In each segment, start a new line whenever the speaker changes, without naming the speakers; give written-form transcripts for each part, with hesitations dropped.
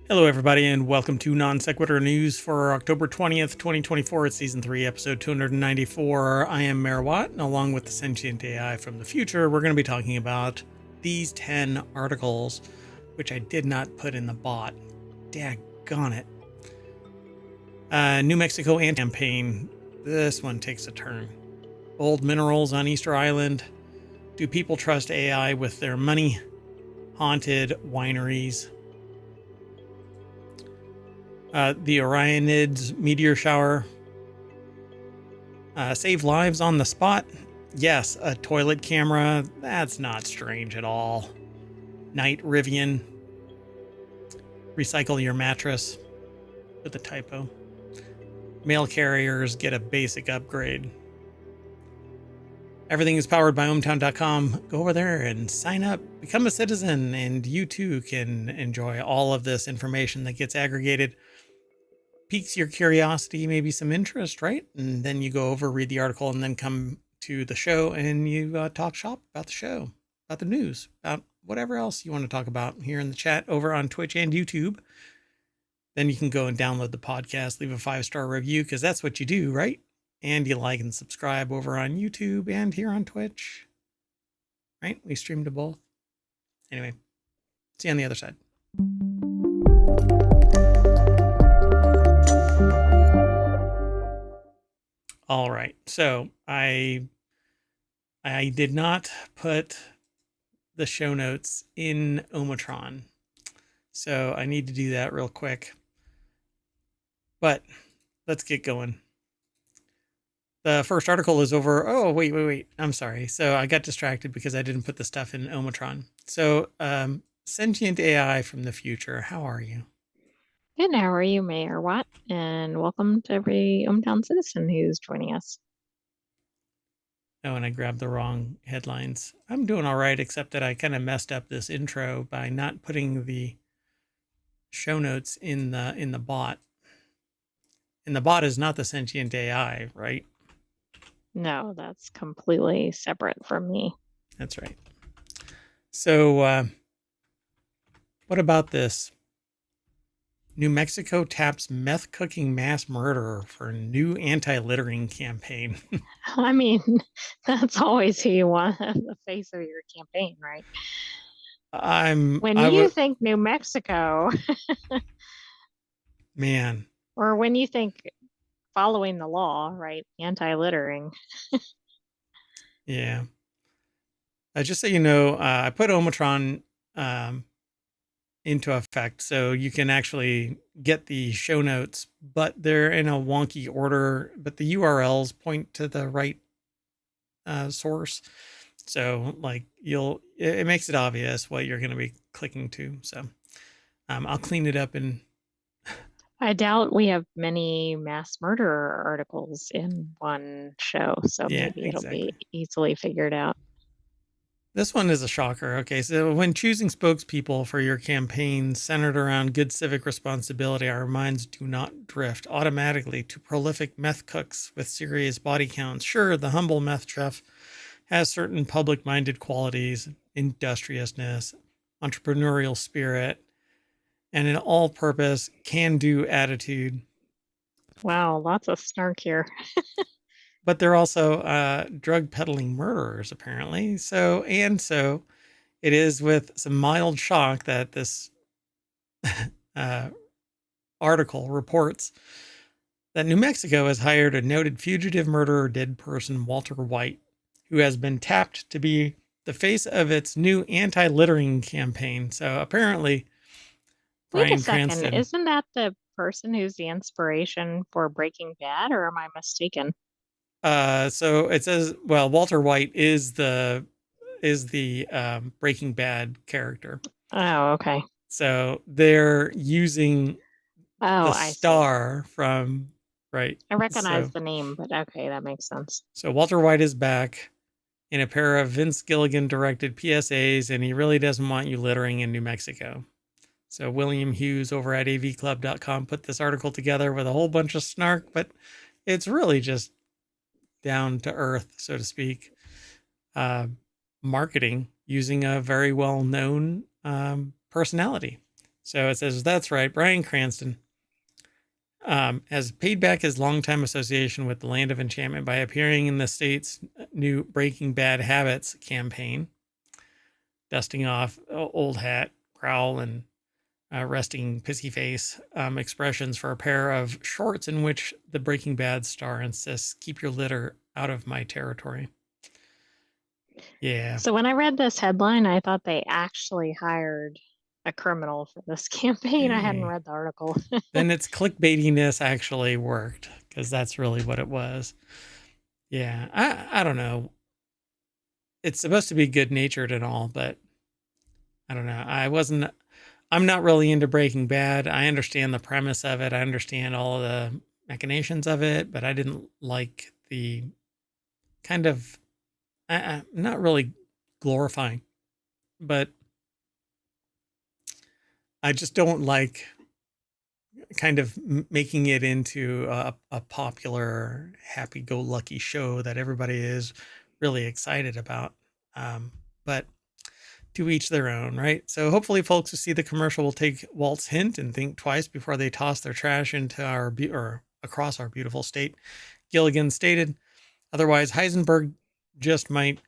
Hello, everybody, and welcome to Non Sequitur News for October 20th, 2024. It's Season 3, Episode 294. I am Mayor Watt, and along with the Sentient AI from the future, we're going to be talking about these 10 articles, which I did not put in the bot. Daggone it. New Mexico campaign. This one takes a turn. Old minerals on Easter Island. Do people trust AI with their money? Haunted wineries. The Orionids meteor shower. Save lives on the spot. Yes, a toilet camera. That's not strange at all. Night Rivian. Recycle your mattress. With a typo. Mail carriers get a basic upgrade. Everything is powered by ohmTown.com. Go over there and sign up. Become a citizen, and you too can enjoy all of this information that gets aggregated. Piques your curiosity, maybe some interest, right? And then you go over, read the article, and then come to the show and you talk shop about the show, about the news, about whatever else you want to talk about here in the chat over on Twitch and YouTube. Then you can go and download the podcast, leave a 5-star review, because that's what you do, right? And you like and subscribe over on YouTube and here on Twitch, right? We stream to both. Anyway, see you on the other side. All right, so I did not put the show notes in ohmTown, so I need to do that real quick. But let's get going. The first article is over. Oh, wait. I'm sorry. So I got distracted because I didn't put the stuff in ohmTown. So Sentient AI from the future, how are you?
Good. How are you, Mayor Watt? And welcome to every ohmTown citizen who's joining us.
Oh, and I grabbed the wrong headlines. I'm doing all right, except that I kind of messed up this intro by not putting the show notes in the bot. And the bot is not the Sentient AI, right?
No, that's completely separate from me.
That's right. So what about this? New Mexico taps meth cooking mass murderer for new anti-littering campaign.
I mean, that's always who you want at the face of your campaign, right? When you think New Mexico,
man,
or when you think following the law, right? Anti-littering.
Yeah. Just so you know, I put ohmTown into effect, so you can actually get the show notes, but they're in a wonky order, but the URLs point to the right source. So like it makes it obvious what you're going to be clicking to. So I'll clean it up. And
I doubt we have many mass murderer articles in one show, so
yeah,
maybe it'll be easily figured out.
This one is a shocker. Okay, so when choosing spokespeople for your campaign centered around good civic responsibility, our minds do not drift automatically to prolific meth cooks with serious body counts. Sure, the humble meth chef has certain public-minded qualities, industriousness, entrepreneurial spirit, and an all-purpose can-do attitude.
Wow, lots of snark here.
But they're also drug peddling murderers, apparently. So it is with some mild shock that this article reports that New Mexico has hired a noted fugitive murderer dead person, Walter White, who has been tapped to be the face of its new anti-littering campaign. So apparently,
Wait a second, Cranston, isn't that the person who's the inspiration for Breaking Bad, or am I mistaken?
So it says, well, Walter White is the Breaking Bad character.
Oh, okay.
So they're using the star from, right.
I recognize the name, but okay, that makes sense.
So Walter White is back in a pair of Vince Gilligan directed PSAs, and he really doesn't want you littering in New Mexico. So William Hughes over at avclub.com put this article together with a whole bunch of snark, but it's really just down to earth, so to speak, marketing using a very well-known personality. So it says, that's right, Bryan Cranston has paid back his longtime association with the Land of Enchantment by appearing in the state's new Breaking Bad Habits campaign, dusting off old hat, growl, and resting pissy face expressions for a pair of shorts in which the Breaking Bad star insists, "Keep your litter out of my territory." Yeah.
So when I read this headline, I thought they actually hired a criminal for this campaign. I hadn't read the article.
Then its clickbaitiness actually worked, because that's really what it was. Yeah. I don't know. It's supposed to be good natured and all, but I don't know. I'm not really into Breaking Bad. I understand the premise of it. I understand all of the machinations of it, but I didn't like the kind of, not really glorifying, but I just don't like kind of making it into a popular, happy-go-lucky show that everybody is really excited about. But to each their own, right? So hopefully folks who see the commercial will take Walt's hint and think twice before they toss their trash into or across our beautiful state. Gilligan stated. Otherwise, Heisenberg just might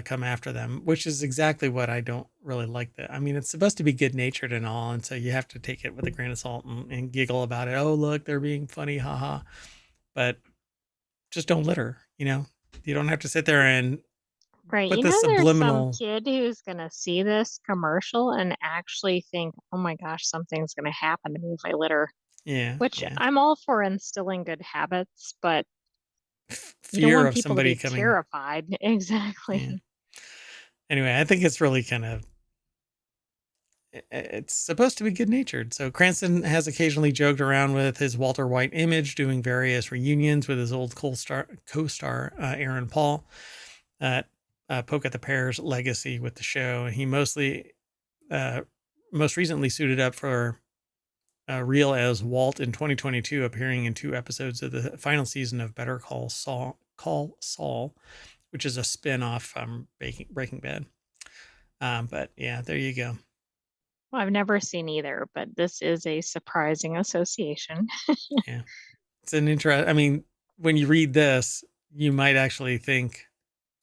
come after them, which is exactly what I don't really like. That, I mean, it's supposed to be good natured and all, and so you have to take it with a grain of salt and giggle about it. Oh, look, they're being funny, haha. But just don't litter. You don't have to sit there and
right.
put this subliminal.
There's some kid who's gonna see this commercial and actually think, "Oh my gosh, something's gonna happen to me if I litter."
Yeah.
Which
yeah.
I'm all for instilling good habits, but
fear
you don't want
of
people
somebody
to be
coming.
Terrified. Exactly.
Yeah. Anyway, I think it's really kind of, it's supposed to be good natured. So Cranston has occasionally joked around with his Walter White image, doing various reunions with his old co-star Aaron Paul, poke at the pair's legacy with the show. And he most recently suited up for real as Walt in 2022, appearing in 2 episodes of the final season of Better Call Saul, which is a spin-off from Breaking Bad. But yeah, there you go.
Well, I've never seen either, but this is a surprising association.
Yeah. It's an I mean, when you read this, you might actually think,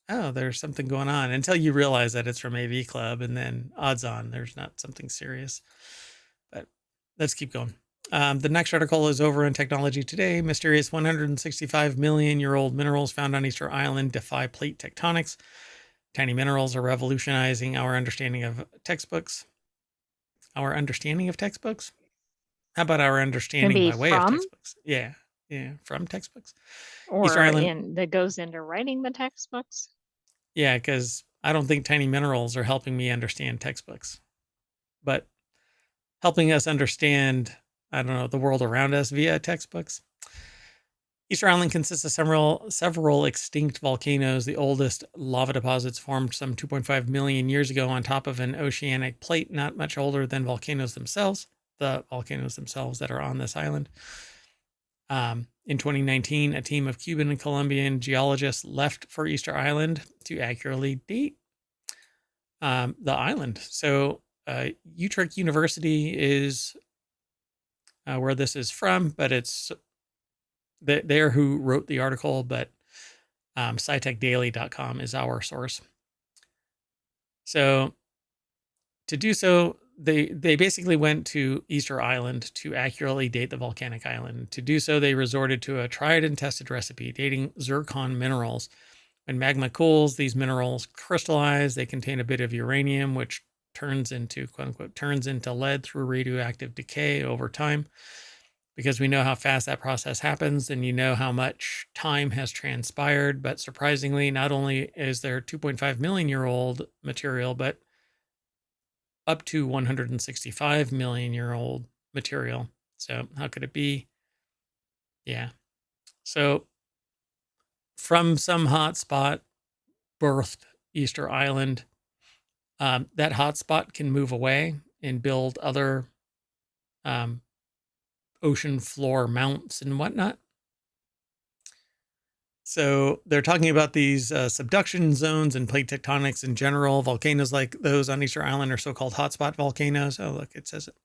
oh, there's something going on, until you realize that it's from AV Club, and then odds on there's not something serious. But let's keep going. The next article is over in Technology Today. Mysterious 165 million year old minerals found on Easter Island defy plate tectonics. Tiny minerals are revolutionizing our understanding of textbooks. Our understanding of textbooks? How about our understanding by way of textbooks? Yeah, from textbooks.
Or Easter Island, that goes into writing the textbooks?
Yeah, because I don't think tiny minerals are helping me understand textbooks. But helping us understand, I don't know, the world around us via textbooks. Easter Island consists of several extinct volcanoes. The oldest lava deposits formed some 2.5 million years ago on top of an oceanic plate, not much older than volcanoes themselves, the volcanoes themselves that are on this island. In 2019, a team of Cuban and Colombian geologists left for Easter Island to accurately date the island. So Utrecht University is where this is from, but it's they're who wrote the article, but scitechdaily.com is our source. So to do so, they basically went to Easter Island to accurately date the volcanic island. To do so, they resorted to a tried and tested recipe, dating zircon minerals. When magma cools, these minerals crystallize. They contain a bit of uranium, which turns into, quote unquote, turns into lead through radioactive decay over time. Because we know how fast that process happens, and you know how much time has transpired. But surprisingly, not only is there 2.5 million year old material, but up to 165 million year old material. So how could it be? Yeah. So from some hot spot birthed Easter Island. That hot spot can move away and build other ocean floor mounts and whatnot. So they're talking about these subduction zones and plate tectonics in general. Volcanoes like those on Easter Island are so-called hotspot volcanoes. Oh, look, it says it.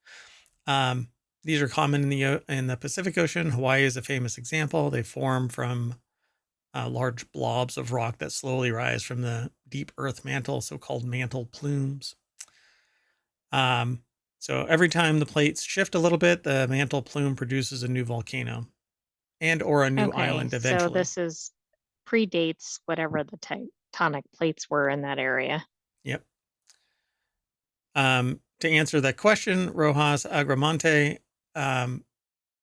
These are common in the Pacific Ocean. Hawaii is a famous example. They form from large blobs of rock that slowly rise from the deep earth mantle, so-called mantle plumes. So every time the plates shift a little bit, the mantle plume produces a new volcano and or a new island eventually.
So this predates whatever the tectonic plates were in that area.
Yep. To answer that question, Rojas Agramonte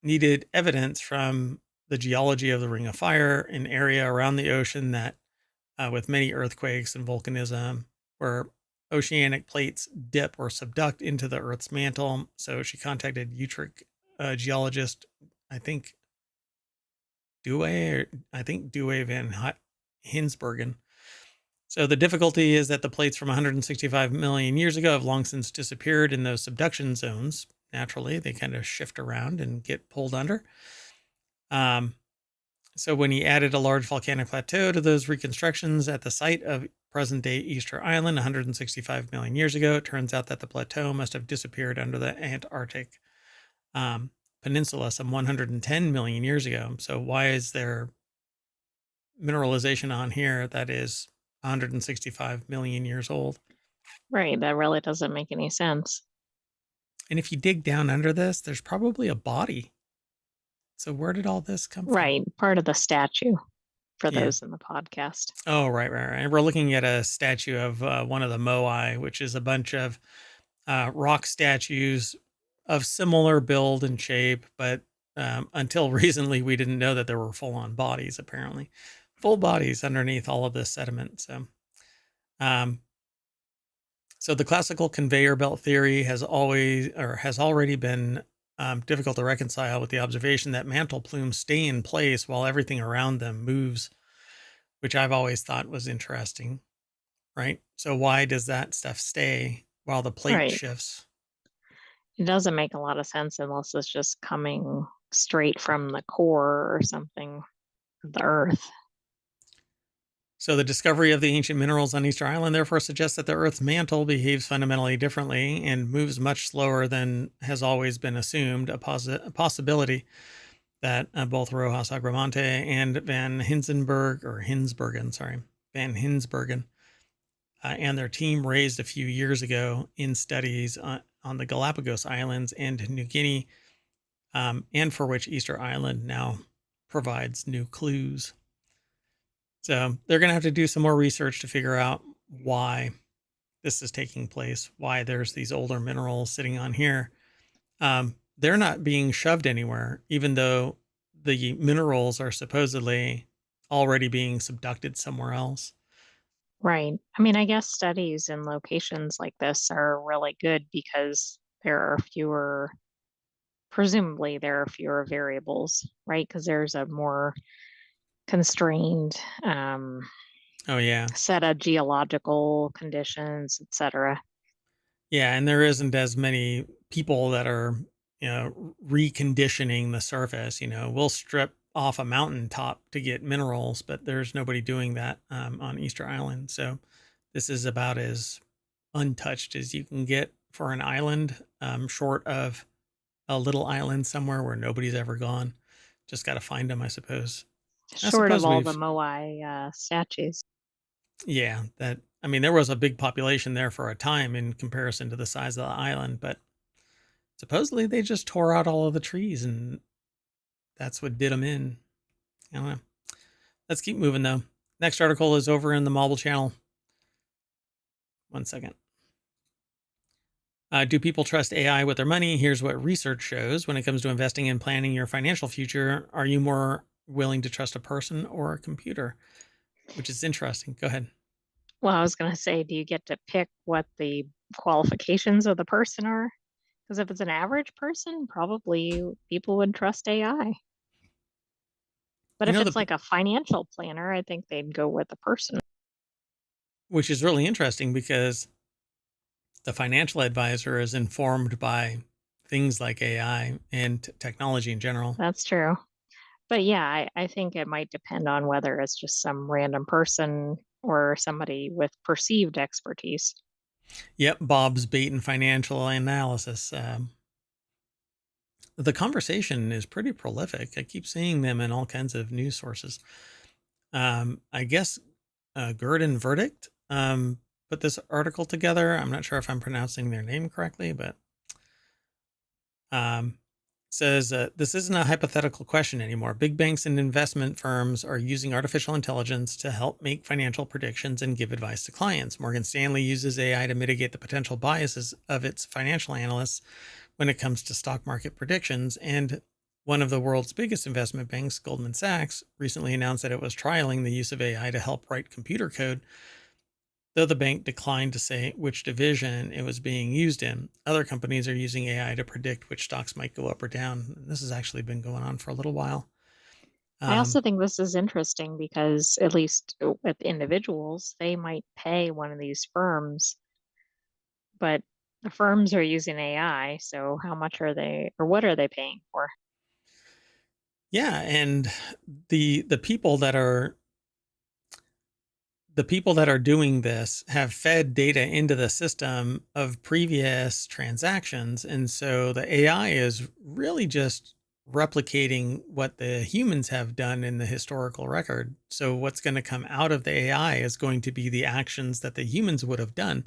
needed evidence from the geology of the Ring of Fire, an area around the ocean that, with many earthquakes and volcanism, where oceanic plates dip or subduct into the Earth's mantle. So she contacted Utrecht geologist, I think Douwe van Hinsbergen. So the difficulty is that the plates from 165 million years ago have long since disappeared in those subduction zones. Naturally, they kind of shift around and get pulled under. So when he added a large volcanic plateau to those reconstructions at the site of present-day Easter Island 165 million years ago, it turns out that the plateau must have disappeared under the Antarctic peninsula some 110 million years ago. So why is there mineralization on here that is 165 million years old?
Right, that really doesn't make any sense.
And if you dig down under this, there's probably a body. So where did all this come from?
Right, part of the statue for those in the podcast.
Oh, right. And we're looking at a statue of one of the moai, which is a bunch of rock statues of similar build and shape, but until recently, we didn't know that there were full-on bodies, apparently. Full bodies underneath all of this sediment. So the classical conveyor belt theory has already been difficult to reconcile with the observation that mantle plumes stay in place while everything around them moves, which I've always thought was interesting, right? So why does that stuff stay while the plate shifts?
It doesn't make a lot of sense unless it's just coming straight from the core or something of the Earth.
So the discovery of the ancient minerals on Easter Island therefore suggests that the Earth's mantle behaves fundamentally differently and moves much slower than has always been assumed, a possibility that both Rojas Agramonte and Van Hinsbergen and their team raised a few years ago in studies on the Galapagos Islands and New Guinea, and for which Easter Island now provides new clues. So they're going to have to do some more research to figure out why this is taking place, why there's these older minerals sitting on here. They're not being shoved anywhere, even though the minerals are supposedly already being subducted somewhere else.
Right. I mean, I guess studies in locations like this are really good because presumably there are fewer variables, right? Because there's a more constrained set of geological conditions, etc.
Yeah, and there isn't as many people that are, reconditioning the surface. We'll strip off a mountaintop to get minerals, but there's nobody doing that on Easter Island. So this is about as untouched as you can get for an island, short of a little island somewhere where nobody's ever gone. Just got to find them, I suppose.
Short of all the moai statues.
Yeah, there was a big population there for a time in comparison to the size of the island, but supposedly they just tore out all of the trees and that's what did them in. I don't know. Let's keep moving though. Next article is over in the Mobile channel. 1 second. Do people trust AI with their money? Here's what research shows. When it comes to investing and planning your financial future, are you more willing to trust a person or a computer? Which is interesting. Go ahead.
Well, I was going to say, do you get to pick what the qualifications of the person are? Because if it's an average person, probably people would trust AI. But if it's like a financial planner, I think they'd go with the person.
Which is really interesting because the financial advisor is informed by things like AI and technology in general.
That's true. But yeah, I think it might depend on whether it's just some random person or somebody with perceived expertise.
Yep, Bob's Bait and Financial Analysis. The conversation is pretty prolific. I keep seeing them in all kinds of news sources. I guess Gurdon Verdict put this article together. I'm not sure if I'm pronouncing their name correctly, but um, says this isn't a hypothetical question anymore. Big banks and investment firms are using artificial intelligence to help make financial predictions and give advice to clients. Morgan Stanley uses AI to mitigate the potential biases of its financial analysts when it comes to stock market predictions. And one of the world's biggest investment banks, Goldman Sachs, recently announced that it was trialing the use of AI to help write computer code, though the bank declined to say which division it was being used in. Other companies are using AI to predict which stocks might go up or down. This has actually been going on for a little while.
I also
Um,
think this is interesting because, at least with individuals, they might pay one of these firms, but the firms are using AI. So, how much are they, or what are they paying for?
yeah, and the people that are doing this have fed data into the system of previous transactions. And so the AI is really just replicating what the humans have done in the historical record. So what's going to come out of the AI is going to be the actions that the humans would have done,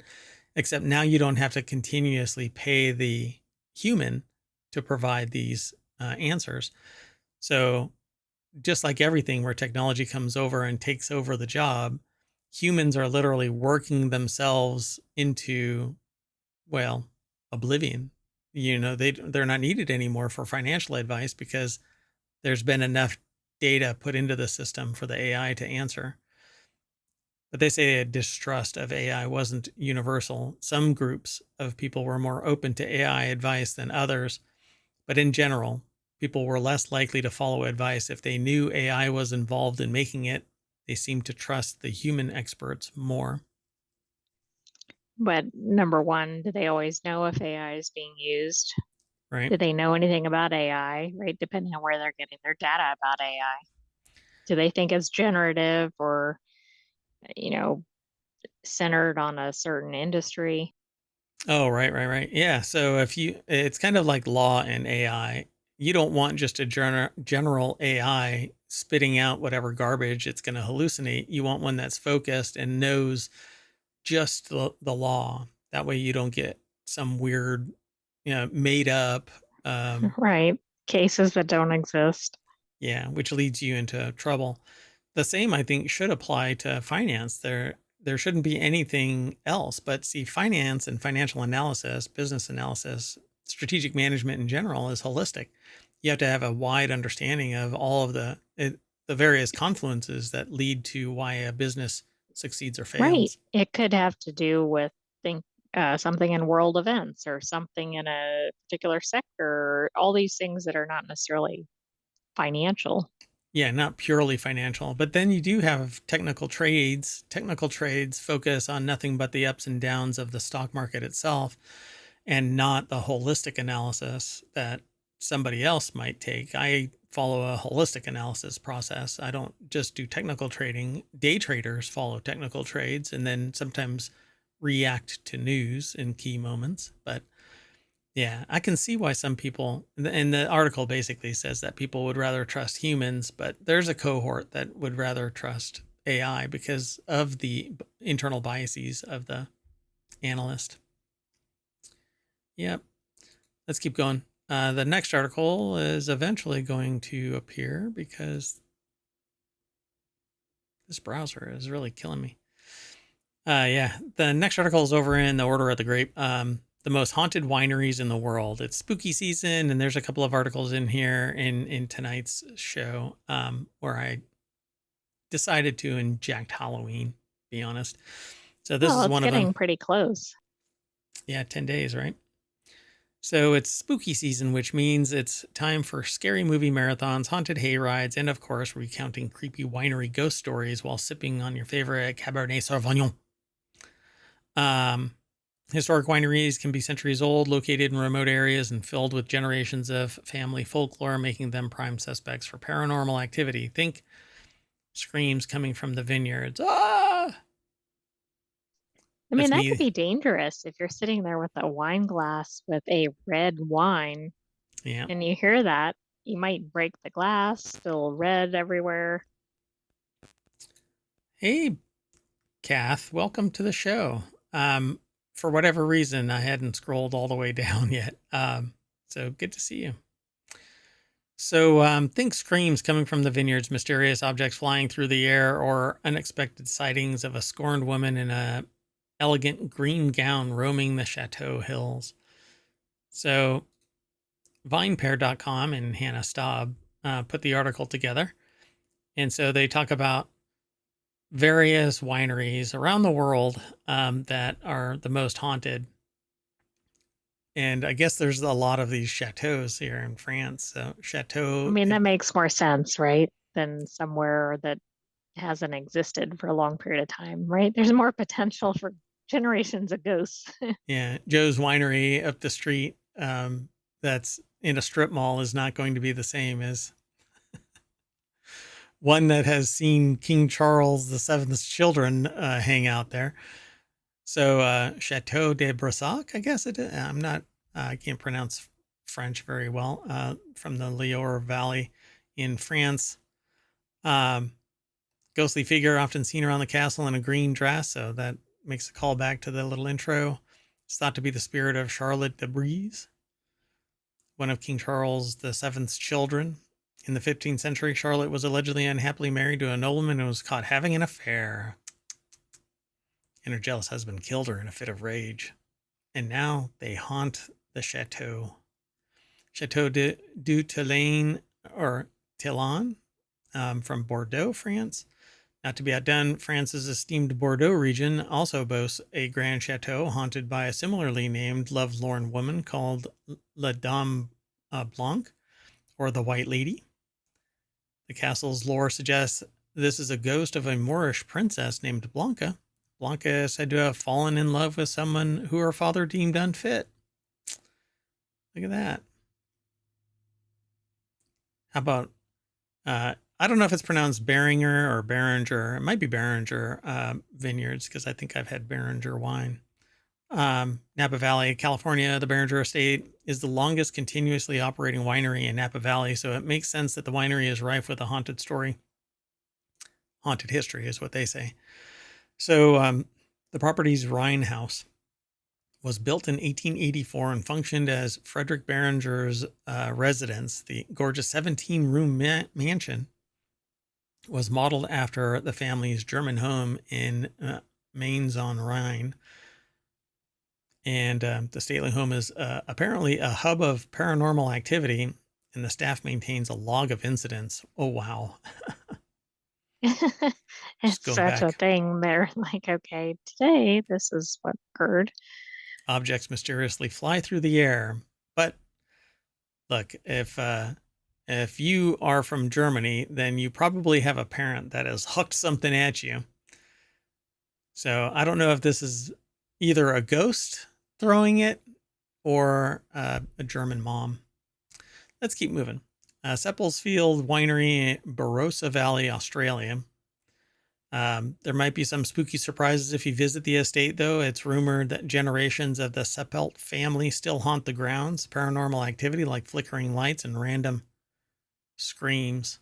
except now you don't have to continuously pay the human to provide these answers. So just like everything where technology comes over and takes over the job, humans are literally working themselves into, well, oblivion. They're not needed anymore for financial advice because there's been enough data put into the system for the AI to answer. But they say a distrust of AI wasn't universal. Some groups of people were more open to AI advice than others, but in general, people were less likely to follow advice if they knew AI was involved in making it. They seemed to trust the human experts more,
But number one, do they always know if AI is being used?
right?
Do they know anything about AI, right? Depending on where they're getting their data about AI. Do they think it's generative or, you know, centered on a certain industry?
Oh, right, right, right. Yeah. So it's kind of like law and AI. You don't want just a general AI spitting out whatever garbage it's going to hallucinate. You want one that's focused and knows just the law. That way you don't get some weird, made up, um,
Right. Cases that don't exist.
yeah, which leads you into trouble. The same, I think, should apply to finance. There shouldn't be anything else. But see, finance and financial analysis, business analysis, strategic management in general is holistic. You have to have a wide understanding of all of the various confluences that lead to why a business succeeds or
Right.
fails.
It could have to do with think something in world events or something in a particular sector, all these things that are not necessarily financial.
Yeah, not purely financial, but then you do have technical trades. Technical trades focus on nothing but the ups and downs of the stock market itself and not the holistic analysis that somebody else might take. I follow a holistic analysis process. I don't just do technical trading. Day traders follow technical trades and then sometimes react to news in key moments. But yeah, I can see why some people, and the article basically says that people would rather trust humans, but there's a cohort that would rather trust AI because of the internal biases of the analyst. Yep. Let's keep going. The next article is eventually going to appear because this browser is really killing me. Yeah, the next article is over in the Order of the Grape. The most haunted wineries in the world. It's spooky season, and there's a couple of articles in here in tonight's show where I decided to inject Halloween. Be honest. So this
Well,
is
it's
one of them.
getting pretty close.
Yeah, 10 days, right? So it's spooky season, which means it's time for scary movie marathons, haunted hay rides, and of course, recounting creepy winery ghost stories while sipping on your favorite Cabernet Sauvignon. Um, Historic wineries can be centuries old, located in remote areas, and filled with generations of family folklore, making them prime suspects for paranormal activity. Think screams coming from the vineyards. Ah!
I mean,
That's
that could
me.
be dangerous if you're sitting there with a wine glass with a red wine.
Yeah.
And you hear that, you might break the glass, spill red everywhere.
Hey, Kath, welcome to the show. Um, for whatever reason, I hadn't scrolled all the way down yet. So good to see you. So think screams coming from the vineyards, mysterious objects flying through the air, or unexpected sightings of a scorned woman in a elegant green gown roaming the chateau hills. So vinepair.com and Hannah Staub put the article together. And so they talk about various wineries around the world that are the most haunted. And I guess there's a lot of these chateaus here in France. So
I
chateau,
mean, that makes more sense, right? Than somewhere that hasn't existed for a long period of time, right? There's more potential for generations of ghosts.
yeah, Joe's Winery up the street that's in a strip mall is not going to be the same as one that has seen King Charles the Seventh's children hang out there. So Chateau de Brissac, I guess it is. I'm not. I can't pronounce French very well. From the Loire Valley in France. Um, Ghostly figure often seen around the castle in a green dress, so that makes a call back to the little intro. It's thought to be the spirit of Charlotte de Brise, one of King Charles the Seventh's children. In the 15th century, Charlotte was allegedly unhappily married to a nobleman and was caught having an affair. And her jealous husband killed her in a fit of rage. And now they haunt the chateau. Chateau du Tilane, or Tillan, from Bordeaux, France. Not to be outdone, France's esteemed Bordeaux region also boasts a grand chateau haunted by a similarly named lovelorn woman called La Dame Blanche, or the White Lady. The castle's lore suggests this is a ghost of a Moorish princess named Blanca. Blanca is said to have fallen in love with someone who her father deemed unfit. Look at that. How about, I don't know if it's pronounced Beringer or Beringer. It might be Beringer Vineyards, because I think I've had Beringer wine. Napa Valley, California, the Beringer Estate is the longest continuously operating winery in Napa Valley, so it makes sense that the winery is rife with a haunted story. Haunted history is what they say. So the property's Rhine House was built in 1884 and functioned as Frederick Beringer's residence. The gorgeous 17-room mansion was modeled after the family's German home in Mainz on Rhine. And the stately home is apparently a hub of paranormal activity, and the staff maintains a log of incidents. Oh, wow. Just
It's
going
such a
back.
thing. They're like, okay, today this is what occurred.
Objects mysteriously fly through the air. But look, if you are from Germany, then you probably have a parent that has hooked something at you. So I don't know if this is either a ghost throwing it or a German mom. Let's keep moving. Seppelsfield Winery, Barossa Valley, Australia. There might be some spooky surprises if you visit the estate, though. It's rumored that generations of the Seppelt family still haunt the grounds. Paranormal activity like flickering lights and random screams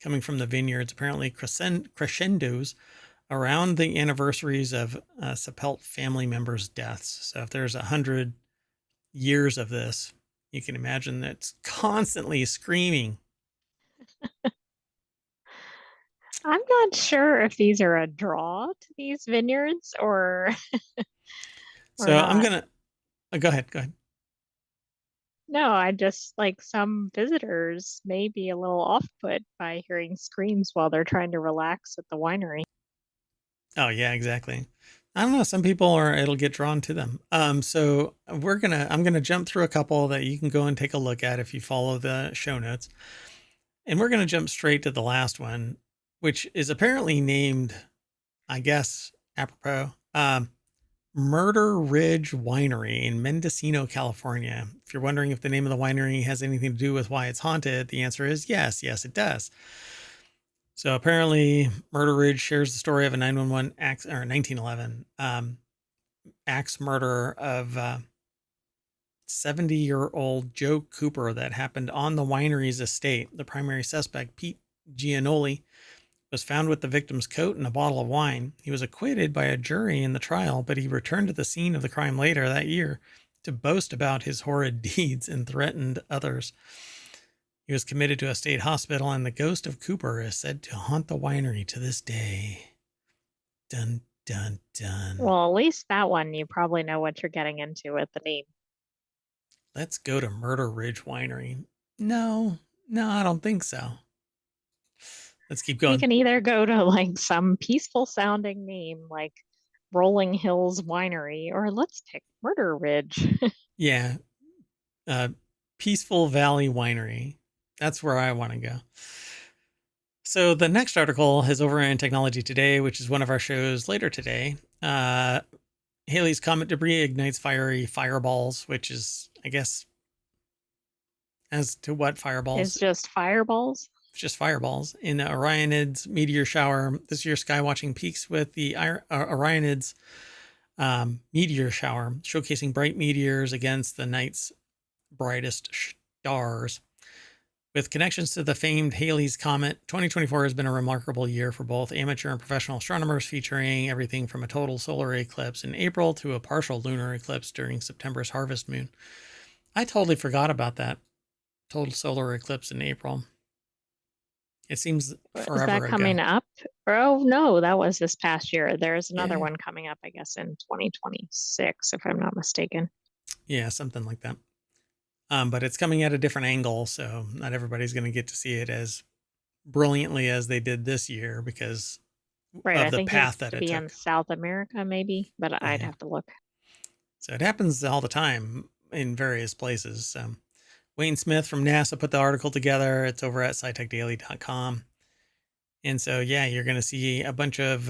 coming from the vineyards, apparently crescendos around the anniversaries of Seppelt family members' deaths. So if there's 100 years of this, you can imagine that it's constantly screaming.
I'm not sure if these are a draw to these vineyards or
So I'm
not.
gonna go ahead. Go ahead.
No, I just like some visitors may be a little off put by hearing screams while they're trying to relax at the winery.
Oh yeah, exactly. I don't know. Some people are. It'll get drawn to them. So I'm gonna jump through a couple that you can go and take a look at if you follow the show notes, and we're gonna jump straight to the last one, which is apparently named, I guess, apropos, Murder Ridge Winery in Mendocino, California. If you're wondering if the name of the winery has anything to do with why it's haunted, the answer is yes. Yes, it does. So apparently, Murder Ridge shares the story of a 911 axe, or 1911 axe murder of 70-year-old Joe Cooper that happened on the winery's estate. The primary suspect, Pete Giannoli, was found with the victim's coat and a bottle of wine. He was acquitted by a jury in the trial, but he returned to the scene of the crime later that year to boast about his horrid deeds and threatened others. He was committed to a state hospital, and the ghost of Cooper is said to haunt the winery to this day. Dun, dun, dun.
Well, at least that one, you probably know what you're getting into with the name.
Let's go to Murder Ridge Winery. No, I don't think so. Let's keep going.
You can either go to like some peaceful sounding name like Rolling Hills Winery, or let's pick Murder Ridge.
Yeah. Peaceful Valley Winery. That's where I want to go. So the next article is over in Technology Today, which is one of our shows later today. Halley's Comet debris ignites fiery fireballs, which is, I guess, as to what fireballs?
It's just fireballs.
It's just fireballs. In the Orionid's meteor shower, this year's skywatching peaks with the Orionid's meteor shower, showcasing bright meteors against the night's brightest stars. With connections to the famed Halley's Comet, 2024 has been a remarkable year for both amateur and professional astronomers, featuring everything from a total solar eclipse in April to a partial lunar eclipse during September's harvest moon. I totally forgot about that total solar eclipse in April. It seems forever ago.
Is that coming up? Oh, no, that was this past year. There's another one coming up, I guess, in 2026, if I'm not mistaken.
Yeah, something like that. But it's coming at a different angle, so not everybody's going to get to see it as brilliantly as they did this year because of the path that it took.
In South America, maybe, but I'd have to look.
So it happens all the time in various places. Wayne Smith from NASA put the article together. It's over at scitechdaily.com. And so, yeah, you're going to see a bunch of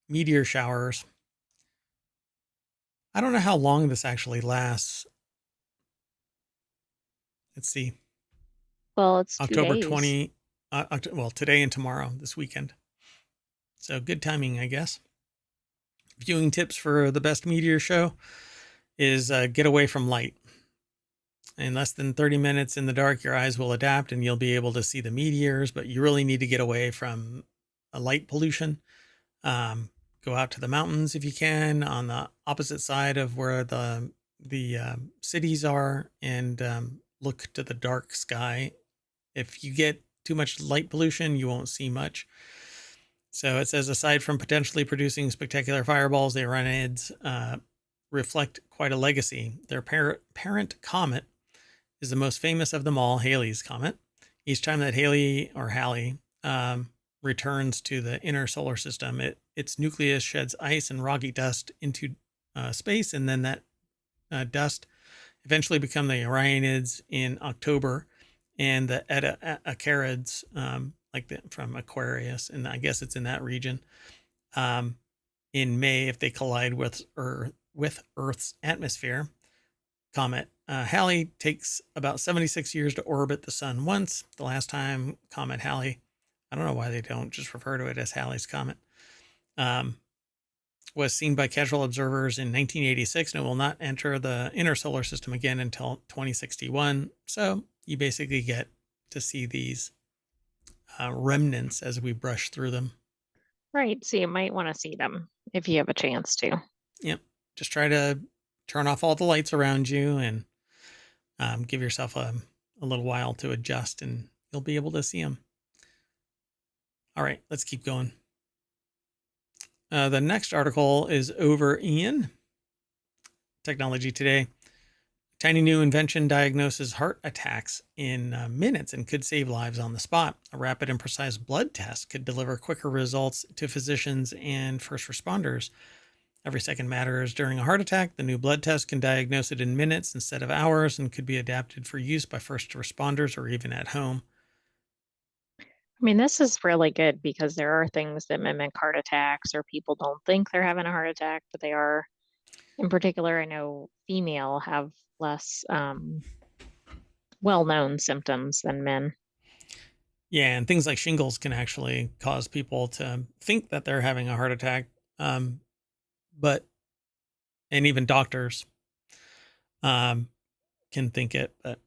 meteor showers. I don't know how long this actually lasts. Let's see.
Well, it's
October 20. Well, today and tomorrow, this weekend. So good timing, I guess. Viewing tips for the best meteor show is get away from light. In less than 30 minutes in the dark, your eyes will adapt and you'll be able to see the meteors, but you really need to get away from light pollution. Go out to the mountains if you can, on the opposite side of where the cities are, and look to the dark sky. If you get too much light pollution, you won't see much. So it says, aside from potentially producing spectacular fireballs, the Orionids reflect quite a legacy. Their parent comet is the most famous of them all, Halley's Comet. Each time that Halley returns to the inner solar system, its nucleus sheds ice and rocky dust into space, and then that dust eventually become the Orionids in October, and the Aggregades, from Aquarius, and I guess it's in that region, in May if they collide with Earth's atmosphere. Comet Halley takes about 76 years to orbit the sun once. The last time Comet Halley, I don't know why they don't just refer to it as Halley's Comet, was seen by casual observers in 1986, and it will not enter the inner solar system again until 2061. So you basically get to see these remnants as we brush through them.
Right. So you might want to see them if you have a chance to.
Yep. Just try to turn off all the lights around you and give yourself a little while to adjust, and you'll be able to see them. All right, let's keep going. The next article is over in Technology Today. Tiny new invention diagnoses heart attacks in minutes and could save lives on the spot. A rapid and precise blood test could deliver quicker results to physicians and first responders. Every second matters during a heart attack. The new blood test can diagnose it in minutes instead of hours and could be adapted for use by first responders or even at home.
I mean, this is really good because there are things that mimic heart attacks, or people don't think they're having a heart attack, but they are. In particular, I know female have less well-known symptoms than men.
Yeah, and things like shingles can actually cause people to think that they're having a heart attack. And even doctors. can think it. But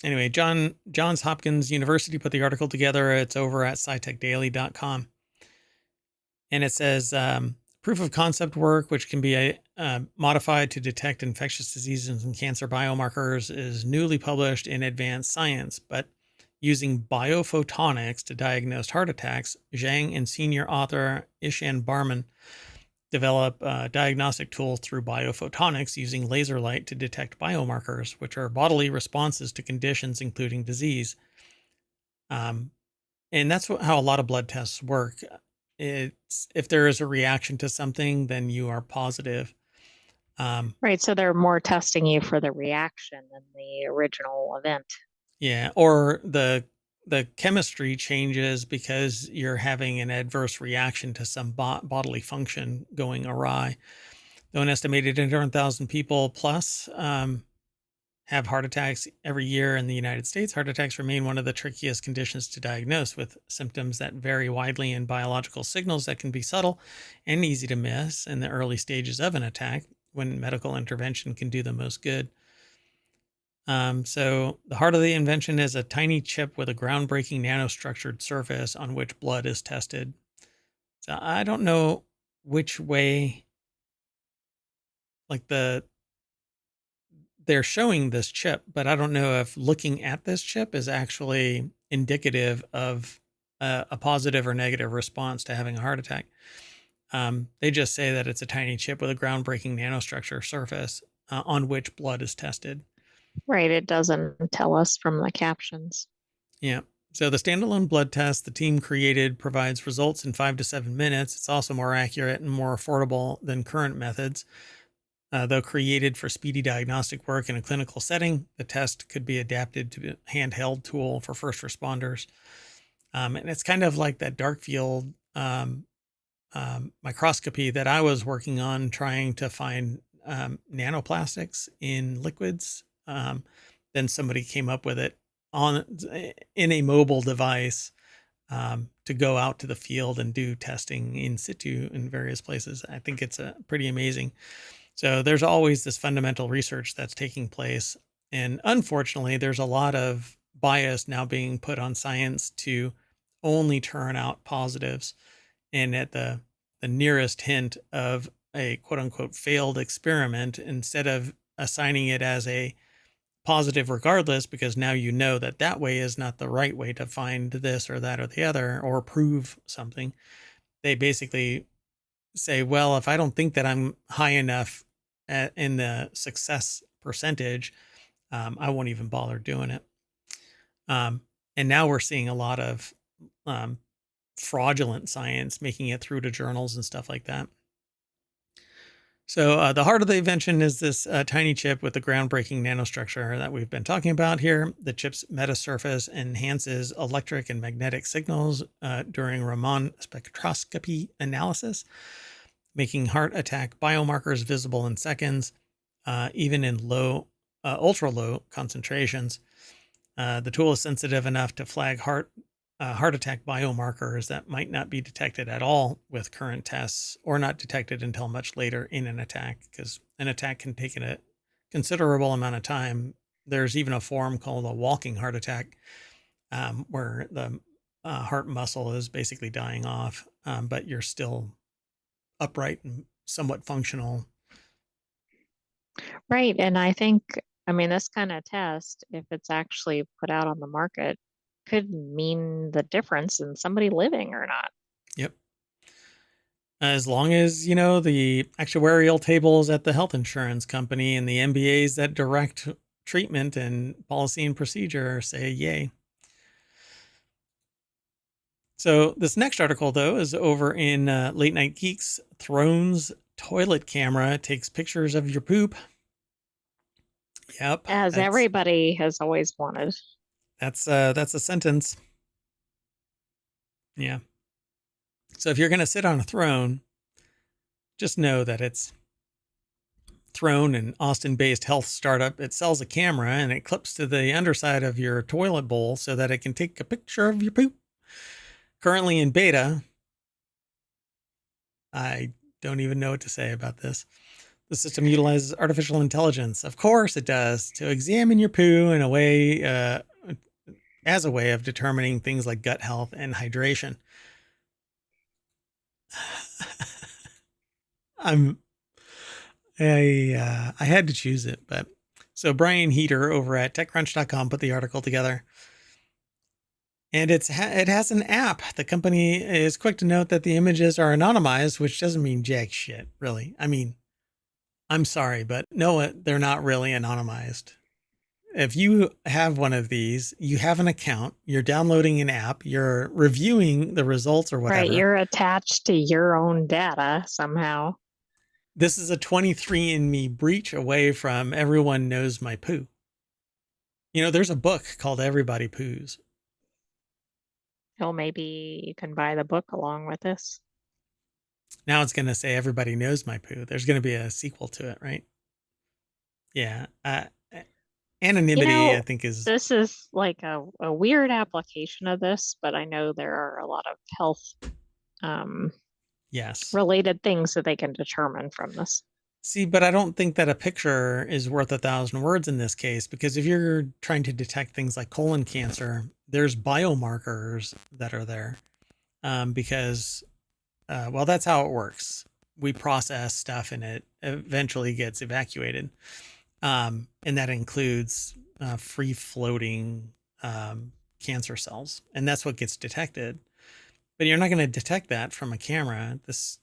anyway, Johns Hopkins University put the article together. It's over at scitechdaily.com. And it says proof of concept work, which can be modified to detect infectious diseases and cancer biomarkers, is newly published in Advanced Science. But using biophotonics to diagnose heart attacks, Zhang and senior author Ishan Barman develop diagnostic tools through biophotonics using laser light to detect biomarkers, which are bodily responses to conditions including disease. And that's how a lot of blood tests work. It's if there is a reaction to something, then you are positive.
Right. So they're more testing you for the reaction than the original event.
Yeah, or the chemistry changes because you're having an adverse reaction to some bodily function going awry. Though an estimated 800,000 people plus have heart attacks every year in the United States, heart attacks remain one of the trickiest conditions to diagnose, with symptoms that vary widely and biological signals that can be subtle and easy to miss in the early stages of an attack when medical intervention can do the most good. So the heart of the invention is a tiny chip with a groundbreaking nanostructured surface on which blood is tested. So I don't know which way, like they're showing this chip, but I don't know if looking at this chip is actually indicative of a positive or negative response to having a heart attack. They just say that it's a tiny chip with a groundbreaking nanostructure surface on which blood is tested.
Right. It doesn't tell us from the captions.
Yeah. So the standalone blood test the team created provides results in 5 to 7 minutes. It's also more accurate and more affordable than current methods. Though created for speedy diagnostic work in a clinical setting, the test could be adapted to a handheld tool for first responders. And it's kind of like that dark field microscopy that I was working on, trying to find nanoplastics in liquids. Then somebody came up with it in a mobile device to go out to the field and do testing in situ in various places. I think it's pretty amazing. So there's always this fundamental research that's taking place. And unfortunately, there's a lot of bias now being put on science to only turn out positives. And at the nearest hint of a quote unquote failed experiment, instead of assigning it as a positive regardless, because now you know that that way is not the right way to find this or that or the other or prove something, they basically say, well, if I don't think that I'm high enough in the success percentage, I won't even bother doing it. And now we're seeing a lot of fraudulent science making it through to journals and stuff like that. So the heart of the invention is this tiny chip with the groundbreaking nanostructure that we've been talking about here. The chip's metasurface enhances electric and magnetic signals during Raman spectroscopy analysis, making heart attack biomarkers visible in seconds, even in ultra low concentrations. The tool is sensitive enough to flag heart attack biomarkers that might not be detected at all with current tests, or not detected until much later in an attack, because an attack can take a considerable amount of time. There's even a form called a walking heart attack, where the heart muscle is basically dying off, but you're still upright and somewhat functional.
Right. And I think, I mean, this kind of test, if it's actually put out on the market, could mean the difference in somebody living or not.
Yep. As long as, the actuarial tables at the health insurance company and the MBAs that direct treatment and policy and procedure say yay. So this next article, though, is over in Late Night Geeks. Throne's toilet camera takes pictures of your poop. Yep.
As everybody has always wanted.
That's a sentence. Yeah. So if you're going to sit on a throne, just know that it's Throne, an Austin-based health startup. It sells a camera and it clips to the underside of your toilet bowl so that it can take a picture of your poop. Currently in beta. I don't even know what to say about this. The system utilizes artificial intelligence. Of course it does, to examine your poo in a way, as a way of determining things like gut health and hydration. I'm I had to choose it, but so Brian Heater over at TechCrunch.com put the article together, and it has an app. The company is quick to note that the images are anonymized, which doesn't mean jack shit, really. I mean, I'm sorry, but no, they're not really anonymized. If you have one of these, you have an account, you're downloading an app, you're reviewing the results or
Right,
whatever.
you're attached to your own data somehow.
This is a 23andMe breach away from everyone knows my poo. You know, there's a book called Everybody Poos.
Well, maybe you can buy the book along with this.
Now it's going to say Everybody Knows My Poo. There's going to be a sequel to it, right? Yeah. Anonymity, I think, is...
This is like a weird application of this, but I know there are a lot of health
yes,
related things that they can determine from this.
See, but I don't think that a picture is worth 1,000 words in this case, because if you're trying to detect things like colon cancer, there's biomarkers that are there, because, well, that's how it works. We process stuff and it eventually gets evacuated. And that includes free floating cancer cells. And that's what gets detected. But you're not going to detect that from a camera. It's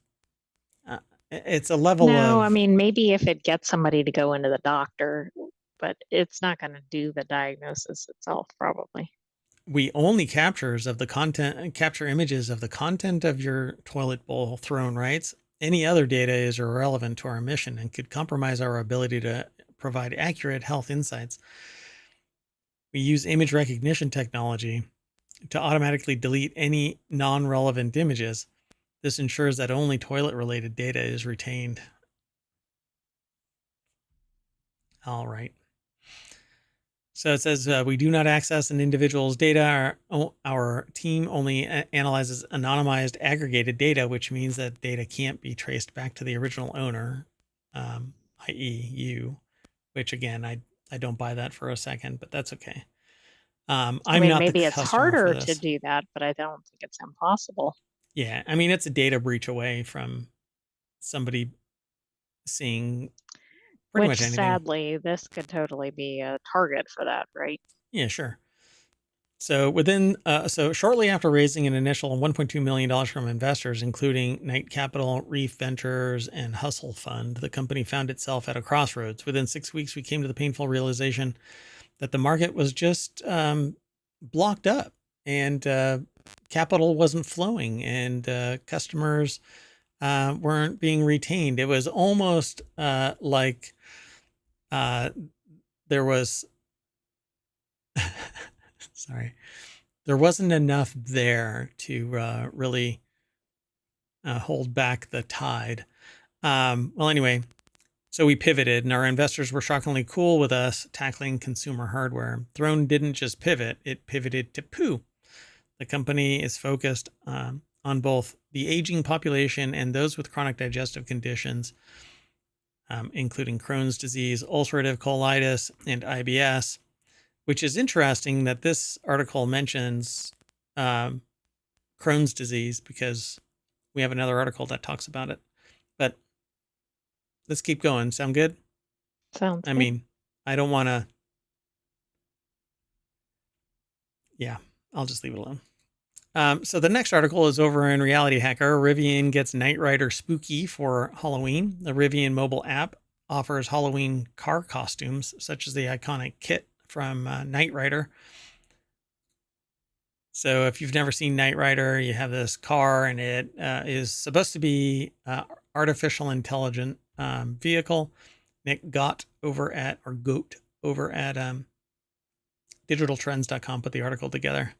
a level of...
No, I mean, maybe if it gets somebody to go into the doctor, but it's not going to do the diagnosis itself, probably.
We only capture images of the content of your toilet bowl thrown rights. Any other data is irrelevant to our mission and could compromise our ability to provide accurate health insights. We use image recognition technology to automatically delete any non-relevant images. This ensures that only toilet-related data is retained. All right. So it says, we do not access an individual's data. Our team only analyzes anonymized aggregated data, which means that data can't be traced back to the original owner, i.e. you, which again, I don't buy that for a second, but that's okay. I'm not
maybe
the
it's
customer for
harder
this.
to do that, but I don't think it's impossible.
Yeah, I mean, it's a data breach away from somebody seeing pretty much anything.
Sadly, this could totally be a target for that, right?
Yeah, sure. So shortly after raising an initial $1.2 million from investors, including Knight Capital, Reef Ventures, and Hustle Fund, the company found itself at a crossroads. Within 6 weeks, we came to the painful realization that the market was just blocked up, and capital wasn't flowing, and customers weren't being retained. It was almost like there was... sorry. There wasn't enough there to really hold back the tide. Well, anyway, so we pivoted, and our investors were shockingly cool with us tackling consumer hardware. Throne didn't just pivot, it pivoted to poo. The company is focused on both the aging population and those with chronic digestive conditions, including Crohn's disease, ulcerative colitis, and IBS, which is interesting that this article mentions Crohn's disease, because we have another article that talks about it. But let's keep going. Sound good?
Sounds
I
good.
mean, I don't want to... Yeah, I'll just leave it alone. So the next article is over in Reality Hacker. Rivian gets Knight Rider spooky for Halloween. The Rivian mobile app offers Halloween car costumes, such as the iconic kit from Knight Rider. So if you've never seen Knight Rider, you have this car, and it is supposed to be artificial intelligent vehicle. Nick Goat over at digitaltrends.com put the article together.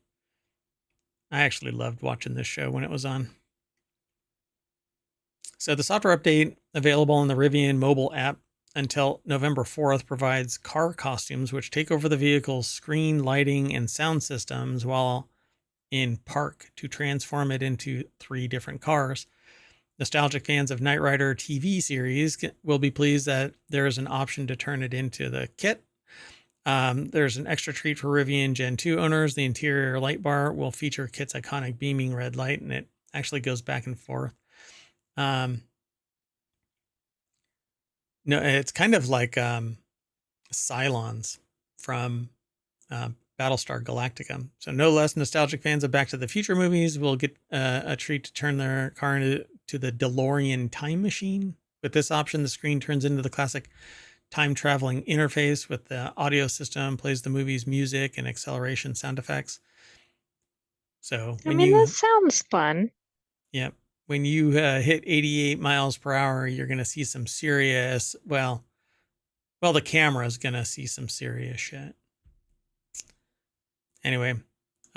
I actually loved watching this show when it was on. So the software update available in the Rivian mobile app until November 4th provides car costumes which take over the vehicle's screen, lighting, and sound systems while in park to transform it into 3 different cars. Nostalgic fans of Knight Rider TV series will be pleased that there is an option to turn it into the kit. There's an extra treat for Rivian Gen 2 owners. The interior light bar will feature Kit's iconic beaming red light, and it actually goes back and forth. No, it's kind of like Cylons from Battlestar Galactica. So no less nostalgic fans of Back to the Future movies will get a treat to turn their car into the DeLorean time machine. With this option, the screen turns into the classic time traveling interface with the audio system, plays the movie's music and acceleration sound effects. So
I mean, that sounds fun.
Yeah, when you hit 88 miles per hour, you're going to see some serious, well, the camera's going to see some serious shit. Anyway,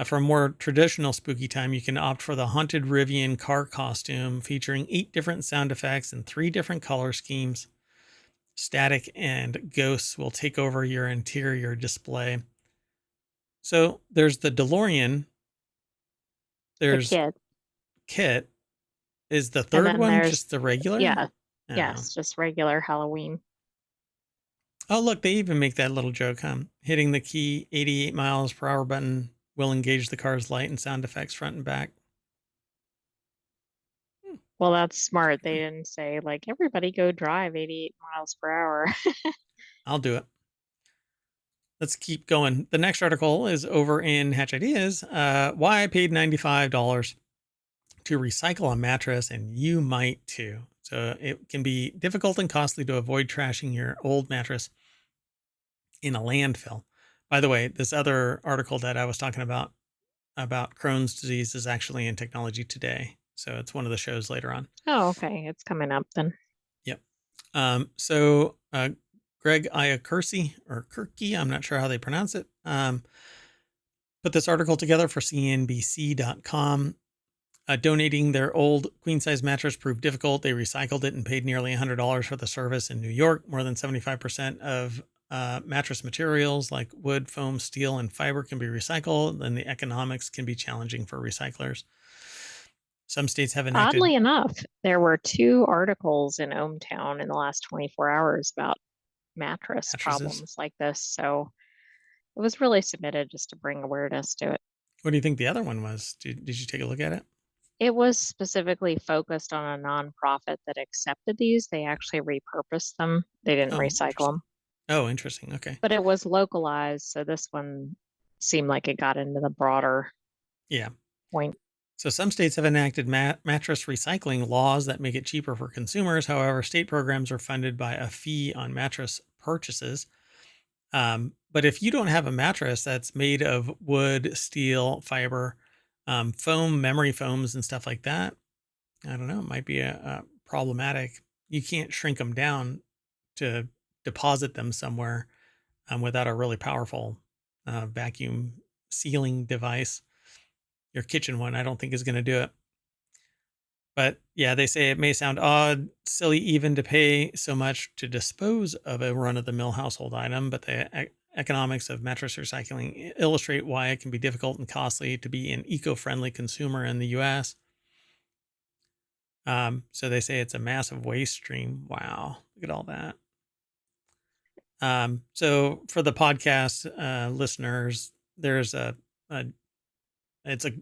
for a more traditional spooky time, you can opt for the Haunted Rivian car costume featuring 8 different sound effects and 3 different color schemes. Static and ghosts will take over your interior display. So there's the DeLorean. There's
the
Kit. Is the third one just the regular?
Yeah. Oh. Yes, just regular Halloween.
Oh, look, they even make that little joke, huh? Hitting the key 88 miles per hour button will engage the car's light and sound effects front and back.
Well, that's smart. They didn't say, like, everybody go drive 88 miles per hour.
I'll do it. Let's keep going. The next article is over in Hatch Ideas. Why I paid $95 to recycle a mattress, and you might too. So it can be difficult and costly to avoid trashing your old mattress in a landfill. By the way, this other article that I was talking about Crohn's disease is actually in Technology Today. So it's one of the shows later on.
Oh, okay. It's coming up then.
Yep. So Greg Iakursi, or Kirky, I'm not sure how they pronounce it, put this article together for CNBC.com. Donating their old queen-size mattress proved difficult. They recycled it and paid nearly $100 for the service in New York. More than 75% of mattress materials like wood, foam, steel, and fiber can be recycled, and the economics can be challenging for recyclers. Some states have enacted...
Oddly enough, there were 2 articles in ohmTown in the last 24 hours about mattresses problems like this. So it was really submitted just to bring awareness to it.
What do you think the other one was? Did you take a look at it?
It was specifically focused on a nonprofit that accepted these. They actually repurposed them. They didn't recycle them.
Oh, interesting. Okay.
But it was localized, so this one seemed like it got into the broader point.
So some states have enacted mattress recycling laws that make it cheaper for consumers. However, state programs are funded by a fee on mattress purchases. But if you don't have a mattress that's made of wood, steel, fiber, foam, memory foams, and stuff like that, I don't know, it might be a problematic. You can't shrink them down to deposit them somewhere without a really powerful vacuum sealing device. Your kitchen one, I don't think, is going to do it. But yeah, they say it may sound odd, silly even to pay so much to dispose of a run-of-the-mill household item, but the economics of mattress recycling illustrate why it can be difficult and costly to be an eco-friendly consumer in the U.S. So they say it's a massive waste stream. Wow, look at all that. So for the podcast listeners, there's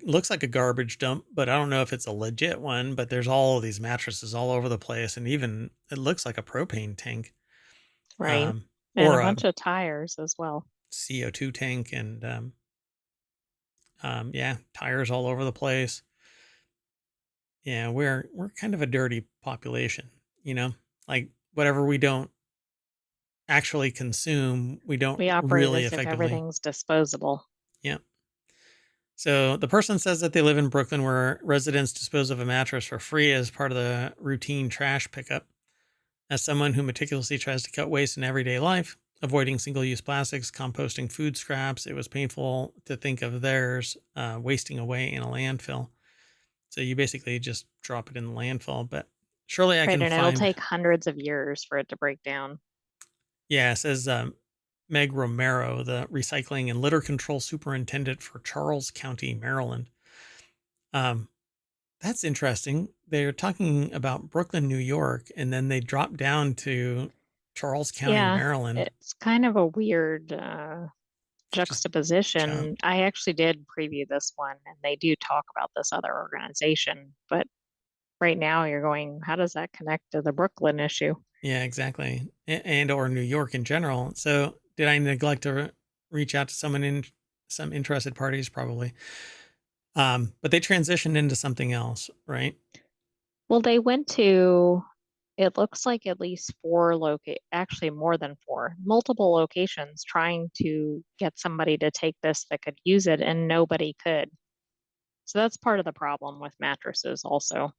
looks like a garbage dump, but I don't know if it's a legit one, but there's all of these mattresses all over the place. And even it looks like a propane tank.
Right. And a bunch of tires as well.
CO2 tank and, tires all over the place. Yeah. We're kind of a dirty population, like whatever we don't actually consume, we operate really
as
effectively.
If everything's disposable.
Yeah. So the person says that they live in Brooklyn, where residents dispose of a mattress for free as part of the routine trash pickup. As someone who meticulously tries to cut waste in everyday life, avoiding single-use plastics, composting food scraps, it was painful to think of theirs wasting away in a landfill. So you basically just drop it in the landfill, but surely I can find...
it'll take hundreds of years for it to break down.
Yeah, it says... Meg Romero, the recycling and litter control superintendent for Charles County, Maryland. That's interesting. They're talking about Brooklyn, New York, and then they drop down to Charles County,
Yeah,
Maryland.
it's kind of a weird
It's just jump.
juxtaposition. I actually did preview this one, and they do talk about this other organization, but right now you're going, how does that connect to the Brooklyn issue?
Yeah, exactly. And or New York in general. So, did I neglect to reach out to someone in some interested parties? Probably. But they transitioned into something else, right?
Well, they went to, it looks like at least actually more than four, multiple locations trying to get somebody to take this that could use it, and nobody could. So that's part of the problem with mattresses also.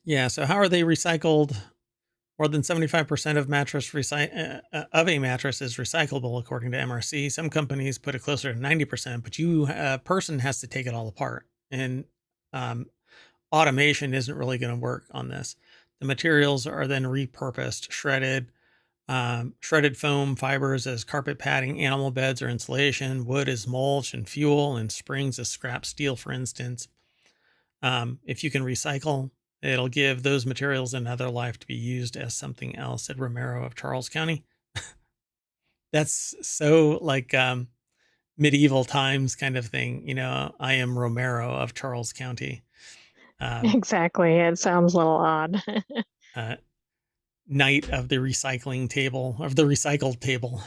Yeah. So, how are they recycled? More than 75% of of a mattress is recyclable, according to MRC. Some companies put it closer to 90%, but you a person has to take it all apart, and um, automation isn't really going to work on this. The materials are then repurposed, shredded foam fibers as carpet padding, animal beds or insulation, wood as mulch and fuel, and springs as scrap steel, for instance. If you can recycle, it'll give those materials another life to be used as something else, said Romero of Charles County. That's so like medieval times kind of thing. I am Romero of Charles County, um,
Exactly. It sounds a little odd.
uh, knight of the recycled table.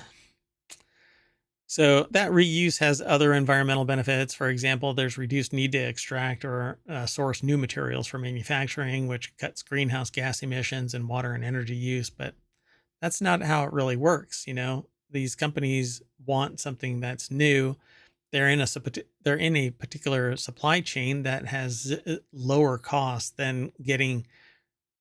So that reuse has other environmental benefits. For example, there's reduced need to extract or source new materials for manufacturing, which cuts greenhouse gas emissions and water and energy use. But that's not how it really works. These companies want something that's new. They're in a particular supply chain that has lower cost than getting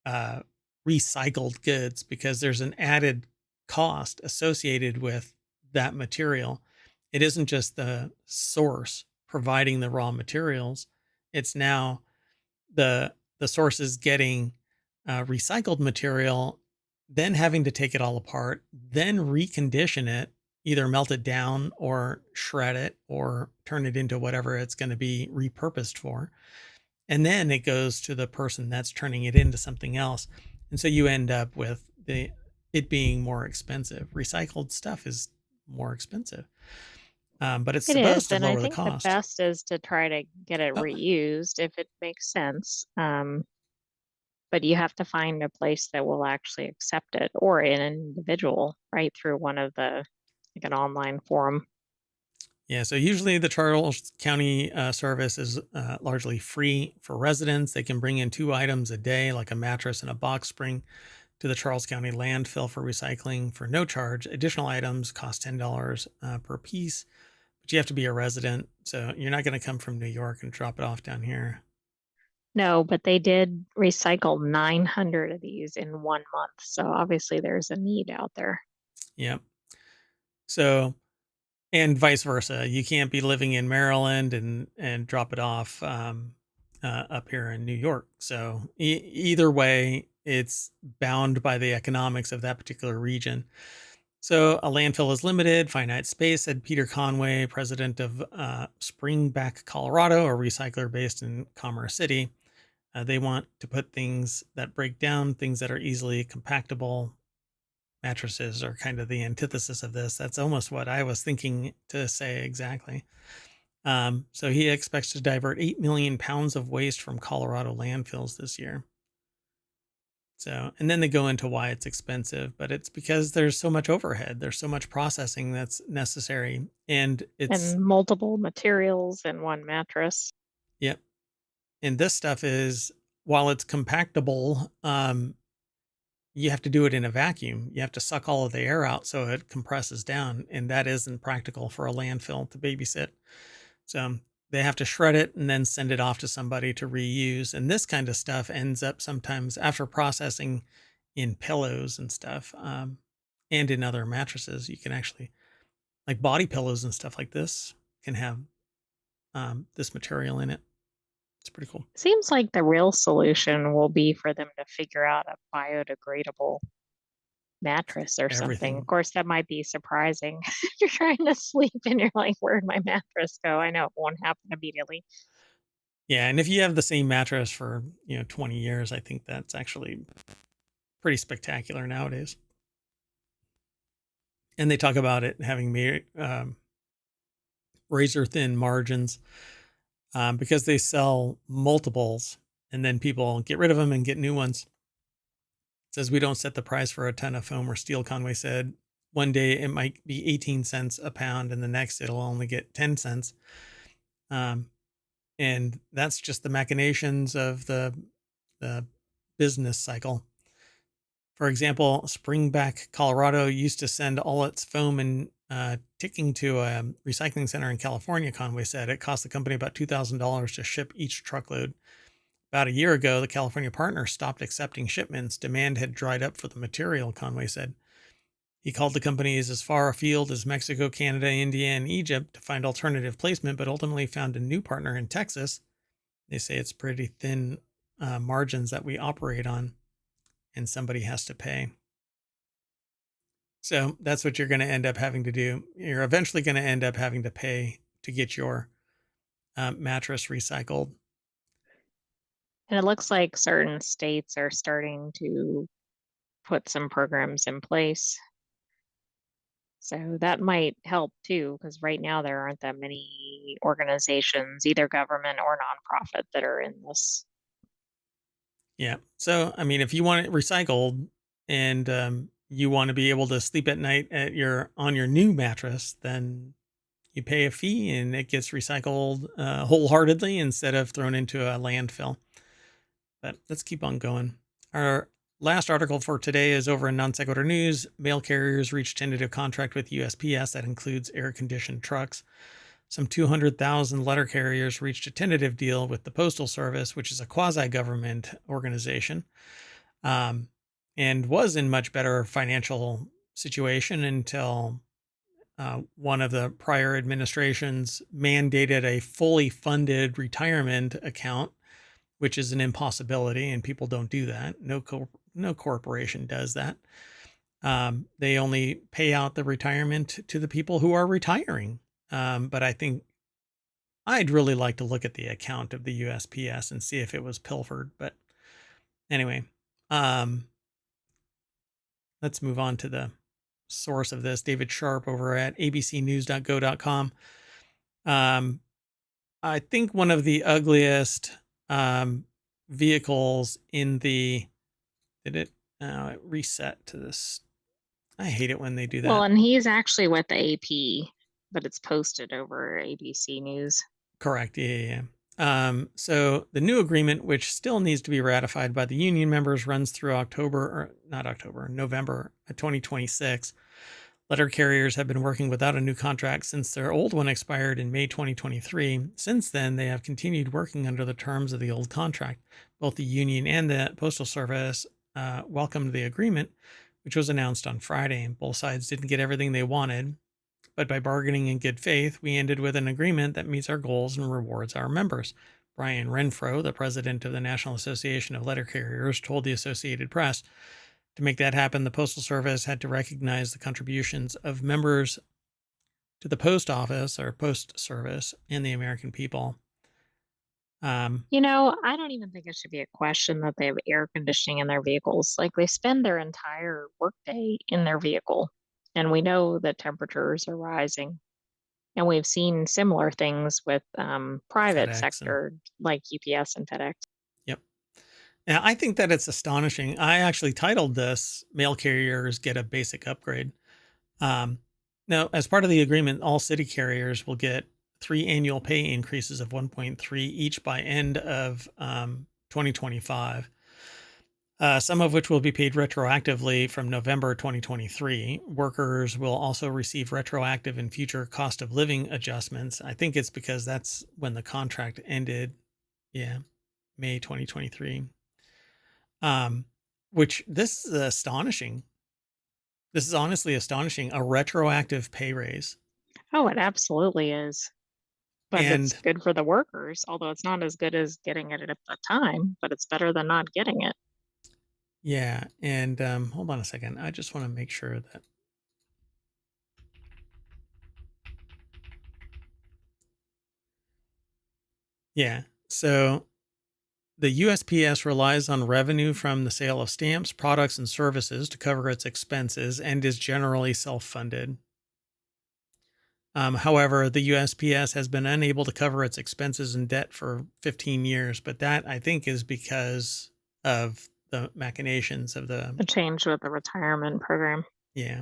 uh, recycled goods because there's an added cost associated with that material. It isn't just the source providing the raw materials; it's now the source is getting recycled material, then having to take it all apart, then recondition it, either melt it down or shred it or turn it into whatever it's going to be repurposed for, and then it goes to the person that's turning it into something else, and so you end up with it being more expensive. Recycled stuff is more expensive, but it's
It
supposed
is,
to
and I
lower the
think the
cost.
best is to try to get it
Oh,
reused if it makes sense. But you have to find a place that will actually accept it, or an individual, right, through one of the, like an online forum.
yeah. So usually the Charles County service is largely free for residents. They can bring in 2 items a day, like a mattress and a box spring, to the Charles County landfill for recycling for no charge. Additional items cost $10 per piece, but you have to be a resident. So you're not going to come from New York and drop it off down here.
No, but they did recycle 900 of these in 1 month. So obviously there's a need out there.
Yep. So, and vice versa. You can't be living in Maryland and drop it off up here in New York. So either way, it's bound by the economics of that particular region. So a landfill is limited, finite space, said Peter Conway, president of Springback, Colorado, a recycler based in Commerce City. They want to put things that break down, things that are easily compactable. Mattresses are kind of the antithesis of this. That's almost what I was thinking to say exactly. So he expects to divert 8 million pounds of waste from Colorado landfills this year. So, and then they go into why it's expensive, but it's because there's so much overhead, there's so much processing that's necessary. And it's,
And multiple materials in one mattress.
yep. And this stuff is, while it's compactable, you have to do it in a vacuum. You have to suck all of the air out so it compresses down. And that isn't practical for a landfill to babysit. So they have to shred it and then send it off to somebody to reuse. And this kind of stuff ends up sometimes after processing in pillows and stuff, and in other mattresses. You can actually, like body pillows and stuff like this, can have this material in it. It's pretty cool.
Seems like the real solution will be for them to figure out a biodegradable mattress or something. Of
Everything.
course, that might be surprising if you're trying to sleep and you're like, where'd my mattress go? I know it won't happen immediately.
Yeah, and if you have the same mattress for, 20 years, I think that's actually pretty spectacular nowadays. And they talk about it having razor thin margins, because they sell multiples and then people get rid of them and get new ones. It says we don't set the price for a ton of foam or steel, Conway said. One day it might be 18 cents a pound, and the next it'll only get 10 cents. Um, and that's just the machinations of the business cycle. For example, Springback, Colorado used to send all its foam and ticking to a recycling center in California, Conway said. It cost the company about $2,000 to ship each truckload. About a year ago, the California partner stopped accepting shipments. Demand had dried up for the material, Conway said. He called the companies as far afield as Mexico, Canada, India, and Egypt to find alternative placement, but ultimately found a new partner in Texas. They say it's pretty thin margins that we operate on, and somebody has to pay. So that's what you're going to end up having to do. You're eventually going to end up having to pay to get your mattress recycled.
And it looks like certain states are starting to put some programs in place. So that might help too, because right now there aren't that many organizations, either government or nonprofit, that are in this.
Yeah. So, I mean, if you want it recycled and you want to be able to sleep at night on your new mattress, then you pay a fee and it gets recycled wholeheartedly instead of thrown into a landfill. But let's keep on going. Our last article for today is over in Non Sequitur News. Mail carriers reach tentative contract with USPS that includes air-conditioned trucks. Some 200,000 letter carriers reached a tentative deal with the Postal Service, which is a quasi-government organization, and was in much better financial situation until one of the prior administrations mandated a fully funded retirement account, which is an impossibility, and people don't do that. No corporation does that. They only pay out the retirement to the people who are retiring. But I think I'd really like to look at the account of the USPS and see if it was pilfered. But anyway, let's move on to the source of this. David Sharp over at abcnews.go.com. I think one of the ugliest vehicles in the did it reset to this. I hate it when they do
Well,
that.
and he's actually with the AP, but it's posted over ABC News.
Correct. Yeah. So the new agreement, which still needs to be ratified by the union members, runs through November 2026. Letter carriers have been working without a new contract since their old one expired in May 2023. Since then, they have continued working under the terms of the old contract. Both the union and the Postal Service welcomed the agreement, which was announced on Friday. Both sides didn't get everything they wanted, but by bargaining in good faith, we ended with an agreement that meets our goals and rewards our members. Brian Renfro, the president of the National Association of Letter Carriers, told the Associated Press, to make that happen, the Postal Service had to recognize the contributions of members to the post office or post service and the American people.
I don't even think it should be a question that they have air conditioning in their vehicles. Like they spend their entire workday in their vehicle, and we know that temperatures are rising. And we've seen similar things with private
FedEx and
sector like UPS and FedEx.
yep. Now, I think that it's astonishing. I actually titled this "Mail Carriers Get a Basic Upgrade." Um, Now, as part of the agreement, all city carriers will get 3 annual pay increases of 1.3 each by end of 2025. Some of which will be paid retroactively from November 2023. Workers will also receive retroactive and future cost of living adjustments. I think it's because that's when the contract ended. Yeah, May 2023. Which this is astonishing. This is honestly astonishing. A retroactive pay raise.
Oh, it absolutely is. But it's
And
good for the workers, although it's not as good as getting it at the time, but it's better than not getting it.
yeah, and hold on a second. I just want to make sure that. Yeah. So the USPS relies on revenue from the sale of stamps, products, and services to cover its expenses and is generally self-funded. However, the USPS has been unable to cover its expenses and debt for 15 years, but that I think is because of the machinations of
The
the,
change with the retirement program.
yeah.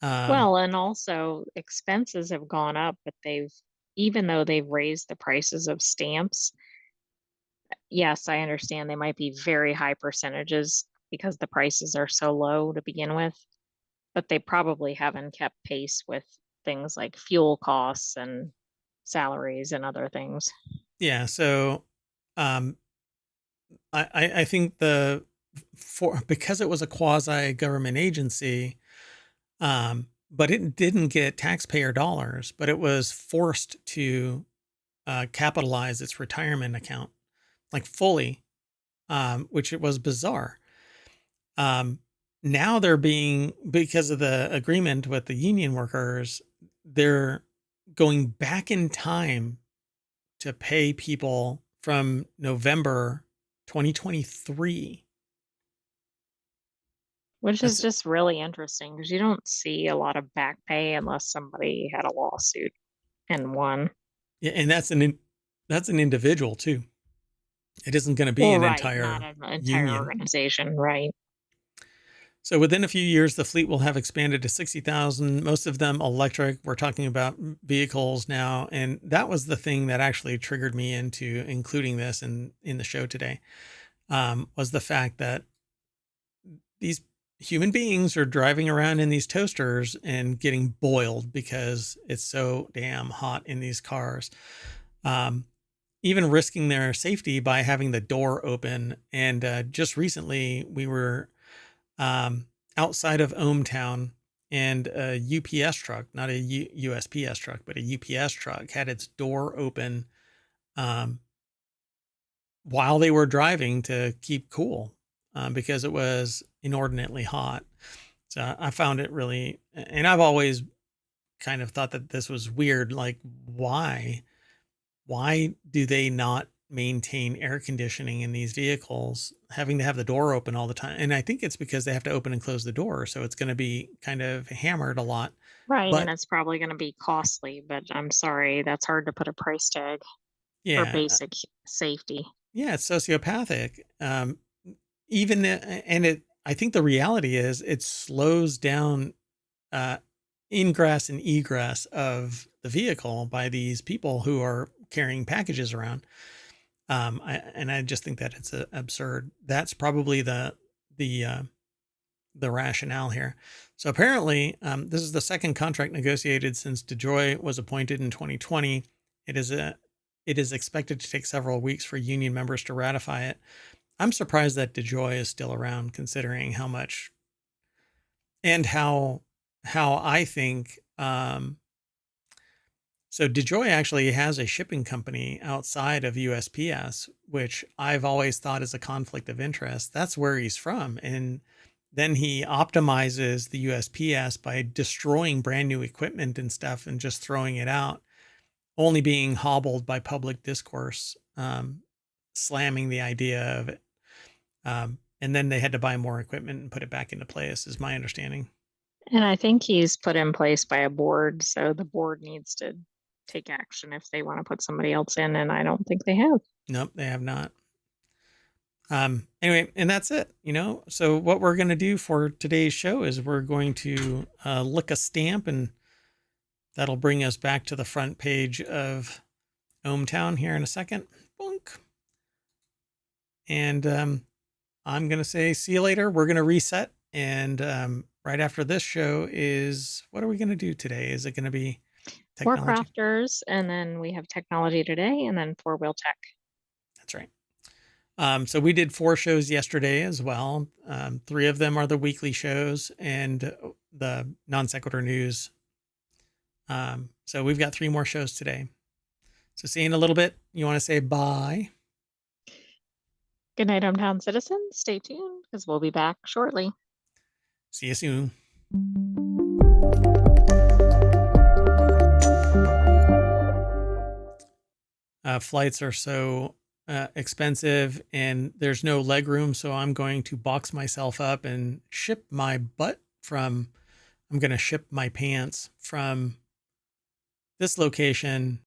Um,
Well, and also expenses have gone up, but even though they've raised the prices of stamps, yes, I understand they might be very high percentages because the prices are so low to begin with, but they probably haven't kept pace with things like fuel costs and salaries and other things.
yeah. So, um, I think because it was a quasi government agency, but it didn't get taxpayer dollars, but it was forced to capitalize its retirement account like fully, which it was bizarre. Um, Now they're being, because of the agreement with the union workers, they're going back in time to pay people from November 2023.
Which is
That's,
just really interesting because you don't see a lot of back pay unless somebody had a lawsuit and won.
yeah, and that's an individual too. It isn't going to be
Well,
an
right, not
entire
an entire
union.
organization, right?
So within a few years, the fleet will have expanded to 60,000, most of them electric. We're talking about vehicles now. And that was the thing that actually triggered me into including this in the show today, was the fact that these human beings are driving around in these toasters and getting boiled because it's so damn hot in these cars. Um, Even risking their safety by having the door open. And just recently, we were outside of ohmTown, and a UPS truck, not a USPS truck, but a UPS truck, had its door open um, while they were driving to keep cool, because it was inordinately hot. So I found it really, and I've always kind of thought that this was weird. Like, why do they not maintain air conditioning in these vehicles, having to have the door open all the time? And I think it's because they have to open and close the door, so it's going to be kind of hammered a lot.
Right, and
But
it's probably going to be costly, but I'm sorry, that's hard to put a price tag for
yeah,
basic safety.
yeah, it's sociopathic. Even and it, I think the reality is it slows down uh, ingress and egress of the vehicle by these people who are carrying packages around. And I just think that it's absurd. That's probably the uh, the rationale here. So apparently, this is the second contract negotiated since DeJoy was appointed in 2020. It is expected to take several weeks for union members to ratify it. I'm surprised that DeJoy is still around, considering how much and how I think. So DeJoy actually has a shipping company outside of USPS, which I've always thought is a conflict of interest. That's where he's from. And then he optimizes the USPS by destroying brand new equipment and stuff and just throwing it out, only being hobbled by public discourse, slamming the idea of it. And then they had to buy more equipment and put it back into place, is my understanding.
And I think he's put in place by a board, so the board needs to take action if they want to put somebody else in, and I don't think they have.
Nope, they have not. Anyway, and that's it, So what we're going to do for today's show is we're going to lick a stamp, and that'll bring us back to the front page of ohmTown here in a second. Boink. And I'm going to say, see you later. We're going to reset. And right after this show is, what are we going to do today? Is it going to be technology?
WarCrafters, and then we have technology today, and then four-wheel tech.
That's right. So we did 4 shows yesterday as well. 3 of them are the weekly shows and the non sequitur news. So we've got 3 more shows today. So see you in a little bit. You want to say bye?
Good night, ohmTown citizens. Stay tuned because we'll be back shortly.
See you soon. flights are so expensive and there's no leg room. So I'm going to box myself up and ship my butt from, I'm going to ship my pants from this location